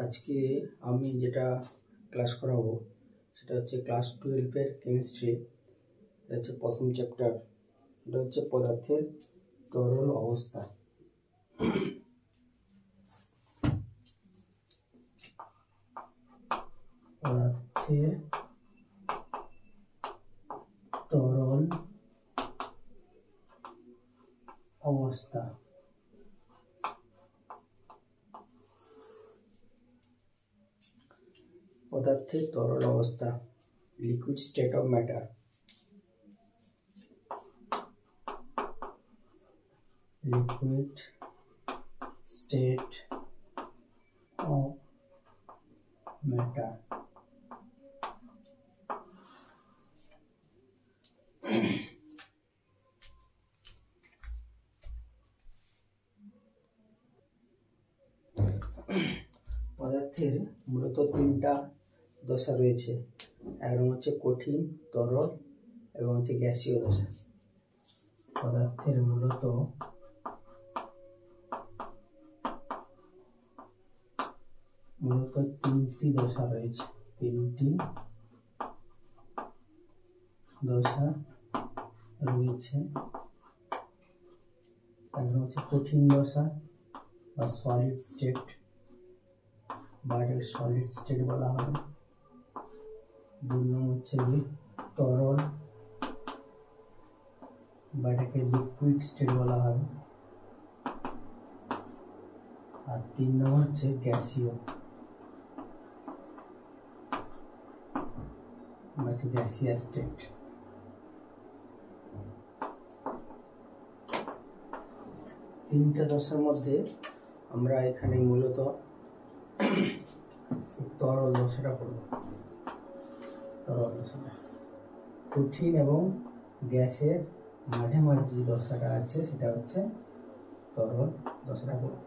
আজকে আমি যেটা ক্লাস করাবো সেটা হচ্ছে ক্লাস 12-এর কেমিস্ট্রি। এটা হচ্ছে প্রথম চ্যাপ্টার। এটা হচ্ছে পদার্থের তরল অবস্থা। পদার্থের তরল অবস্থা। পদার্থের তরল অবস্থা, liquid state of matter. Liquid state of matter. পদার্থের মূলত তিনটা দশা রয়েছে। এক হচ্ছে কঠিন, তরল এবং হচ্ছে গ্যাসীয় দশা। পদার্থের মূলত তিনটি দশা রয়েছে। তিনটি দশা রয়েছে। এক হচ্ছে কঠিন দশা বা সলিড স্টেট, সলিড স্টেট বলা হয়। দুই নম্বর হচ্ছে তরল বা এটাকে লিকুইড স্টেট বলা হয়। আর তিন নম্বর হচ্ছে গ্যাসীয় বা গ্যাসিয়াস স্টেট। তিনটা দশার মধ্যে আমরা এখানে মূলত তরল দশাটা পড়ব। তরল দশাটা কঠিন এবং গ্যাসের মাঝামাঝি যে দশাটা আছে সেটা হচ্ছে তরল দশাটা পড়ব।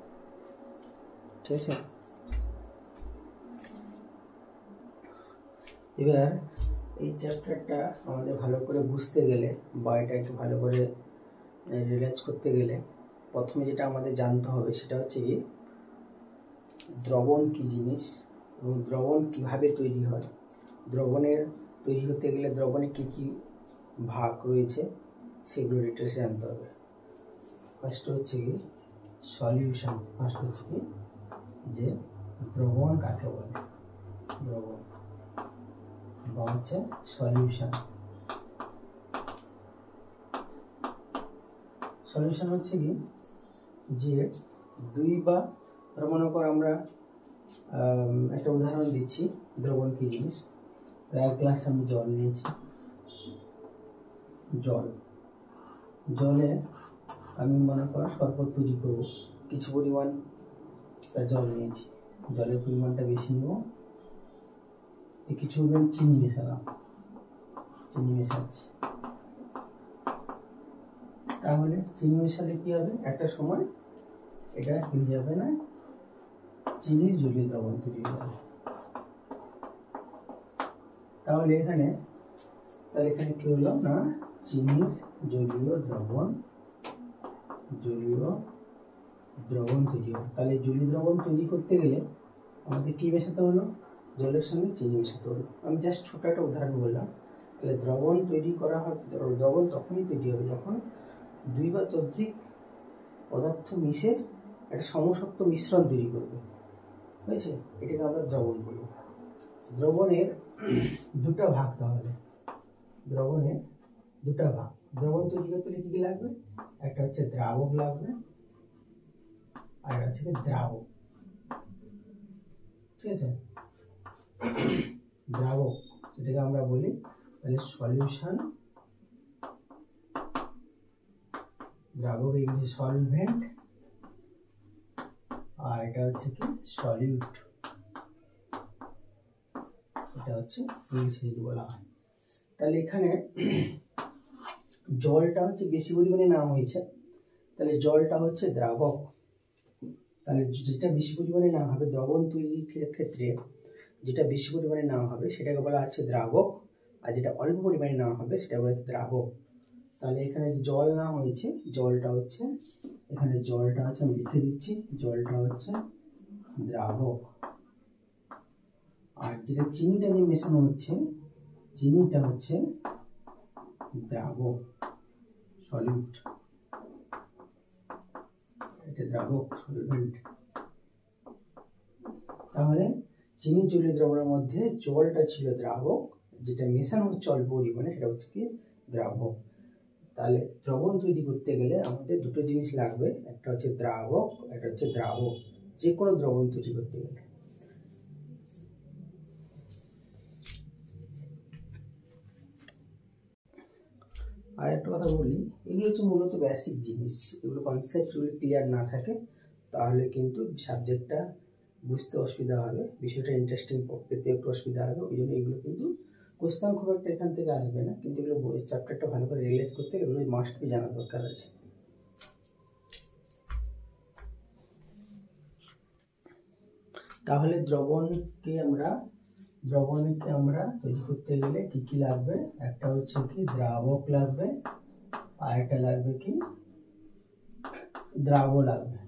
ঠিক আছে। এবার এই চ্যাপ্টারটা আমাদের ভালো করে বুঝতে গেলে বা এটাকে ভালো করে রিয়েলাইজ করতে গেলে প্রথমে যেটা আমাদের জানতে হবে সেটা হচ্ছে কি দ্রবণ কি জিনিস এবং দ্রবণ কিভাবে তৈরি হয়। দ্রবণের তৈরি হতে গেলে দ্রবণে কি কি ভাগ রয়েছে সেগুলো ডিটেলসে জানতে হবে। ফার্স্ট হচ্ছে কি সলিউশন। ফার্স্ট হচ্ছে কি যে দ্রবণ কাকে বলে, দ্রবণ বা হচ্ছে সলিউশন। সলিউশন হচ্ছে কি যে দুই বা মনে কর আমরা একটা উদাহরণ দিচ্ছি দ্রবণ কি জিনিস। এক গ্লাস আমি জল নিয়েছি। জলে আমি মনে কর শরবত তৈরি করবো। কিছু পরিমাণ জল নিয়েছি, জলের পরিমাণটা বেশি নেব। কিছু পরিমাণ চিনি মেশালাম, চিনি মেশাচ্ছি। তাহলে চিনি মেশালে কি হবে, একটা সময় এটা কি যাবে না, চিনির জলীয় দ্রবণ তৈরি হয়ে যাবে। তাহলে এখানে কি হলো না, চিনির জলীয় দ্রবণ তৈরি হলো। তাহলে জলীয় দ্রবণ তৈরি করতে গেলে আমাদের কি মেশাতে হলো, জলের সঙ্গে চিনি মেশাতে হলো। আমি জাস্ট ছোট একটা উদাহরণ বললাম। তাহলে দ্রবণ তৈরি করা হয়, দ্রবণ তখনই তৈরি হবে যখন দুই বা ততোধিক পদার্থ মিশে একটা সমশক্ত মিশ্রণ তৈরি করবে। হয়েছে, এটাকে আমরা দ্রবণ বলবো। দ্রবণের দুটা ভাগ, তাহলে দ্রবণের দুটা ভাগ। দ্রবণ তৈরি করতে হলে কি লাগবে, একটা হচ্ছে দ্রাবক লাগবে আর হচ্ছে দ্রাবক। ঠিক আছে, দ্রাবক সেটাকে আমরা বলি তাহলে সলিউশন। দ্রাবক ইংলিশ সলভেন্ট আর এটা হচ্ছে কি সলিউট, এটা হচ্ছে ইংলিশে যদি বলা হয়। তাহলে এখানে জলটা হচ্ছে বেশি পরিমাণে নেওয়া হয়েছে, তাহলে জলটা হচ্ছে দ্রাবক। তাহলে যেটা বেশি পরিমাণে নেওয়া হবে দ্রবণ তৈরির ক্ষেত্রে, যেটা বেশি পরিমাণে নেওয়া হবে সেটাকে বলা হচ্ছে দ্রাবক, আর যেটা অল্প পরিমাণে নেওয়া হবে সেটা বলা হচ্ছে দ্রাবক। তাহলে এখানে যে জল না হয়েছে, জলটা হচ্ছে এখানে, জলটা আছে আমি লিখে দিচ্ছি, জলটা হচ্ছে দ্রাবক। আর যেটা চিনিটা যে মেশানো হচ্ছে, চিনিটা হচ্ছে দ্রাবক, সলিড, এটা দ্রাবক, সলভেন্ট। তাহলে চিনি জলীয় দ্রবণের মধ্যে জলটা ছিল দ্রাবক, যেটা মেশানো হচ্ছে অল্প পরিমাণে সেটা হচ্ছে কি দ্রাবক। তাহলে দ্রবণ তৈরি করতে গেলে আমাদের দুটো জিনিস লাগবে, একটা হচ্ছে দ্রাবক, একটা হচ্ছে দ্রাবক, যে কোনো দ্রবণ তৈরি করতে গেলে। আর একটা কথা বলি, এগুলো হচ্ছে মূলত বেসিক জিনিস, এগুলো কনসেপ্ট যদি ক্লিয়ার না থাকে তাহলে কিন্তু সাবজেক্টটা বুঝতে অসুবিধা হবে, বিষয়টা ইন্টারেস্টিং পেতে একটু অসুবিধা হবে। ওই জন্য এগুলো কিন্তু কোয়েশ্চেন খুব একটা এখান থেকে আসবে না, কিন্তু এগুলো চ্যাপ্টারটা ভালো করে রিয়েলাইজ করতে এগুলো মাস্ট বি জানা দরকার আছে। তাহলে দ্রবণকে আমরা তৈরি করতে গেলে কি কি লাগবে, একটা হচ্ছে কি দ্রাবক লাগবে, আর একটা লাগবে কি দ্রাব লাগবে,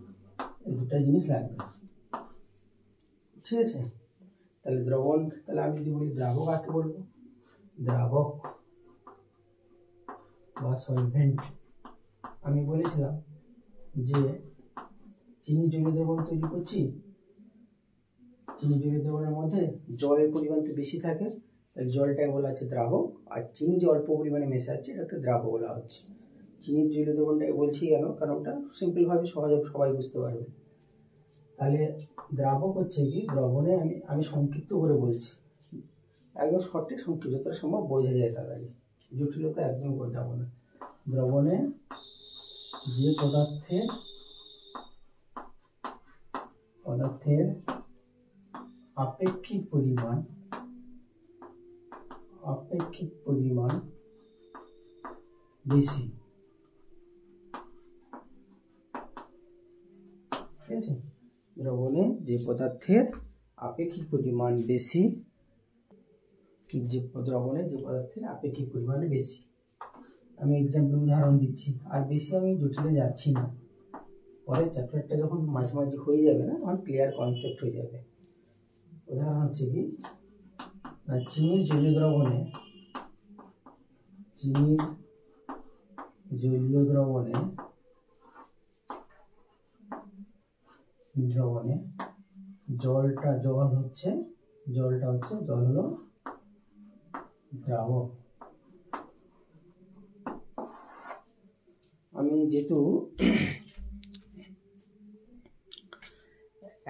এই দুটা জিনিস লাগবে, ঠিক আছে। তাহলে দ্রবণ, তাহলে আমি যদি বলি দ্রাবক কাকে বলবো, দ্রাবক বা সলভেন্ট। আমি বলেছিলাম যে চিনি জলীয় দ্রবণ তৈরি করছি, চিনি জলীয় দ্রবণের মধ্যে জলের পরিমাণ তো বেশি থাকে, তাহলে জলটাকে বলা হচ্ছে দ্রাবক, আর চিনি যে অল্প পরিমাণে মেশাচ্ছে এটাকে দ্রাবক বলা হচ্ছে। চিনির জলীয় দ্রবণটাকে বলছি কেন, কারণ ওটা সিম্পলভাবে সবাই বুঝতে পারবে। তাহলে দ্রাবক হচ্ছে কি, দ্রবণে আমি সংক্ষিপ্ত করে বলছি, একদম সঠিক সংক্ষিপ্ত যতটা সম্ভব বোঝা যায় তাড়াতাড়ি, জটিলতা একদম করে যাবো না। দ্রবণে যে পদার্থের আপেক্ষিক পরিমাণ বেশি, ঠিক আছে। দ্রবণে যে পদার্থের আপেক্ষিক পরিমাণ বেশি, আমি এক্সাম্পল উদাহরণ দিচ্ছি, আর বেশি আমি জটিলে যাচ্ছি না, পরে চ্যাপ্টারটা যখন মাঝামাঝি হয়ে যাবে না তখন ক্লিয়ার কনসেপ্ট হয়ে যাবে। উদাহরণ হচ্ছে কি, চিনির জলীয় দ্রবণে জলটা হলো দ্রাবক। আমি যেহেতু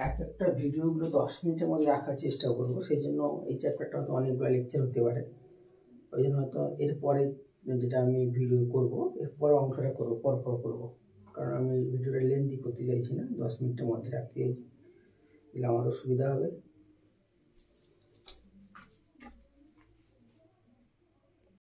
একটা ভিডিওগুলো 10 মিনিটের মধ্যে রাখার চেষ্টা করবো, সেই জন্য এই চ্যাপ্টারটা হয়তো অনেকগুলো লেকচার হতে পারে, ওই জন্য হয়তো এরপরে যেটা আমি ভিডিও করবো এরপরে অংশটা করবো, পরপর করবো, কারণ আমি ভিডিওটা লেন্দি করতে চাইছি না, 10 মিনিটের মধ্যে রাখতে চাইছি, তাহলে আমারও সুবিধা হবে।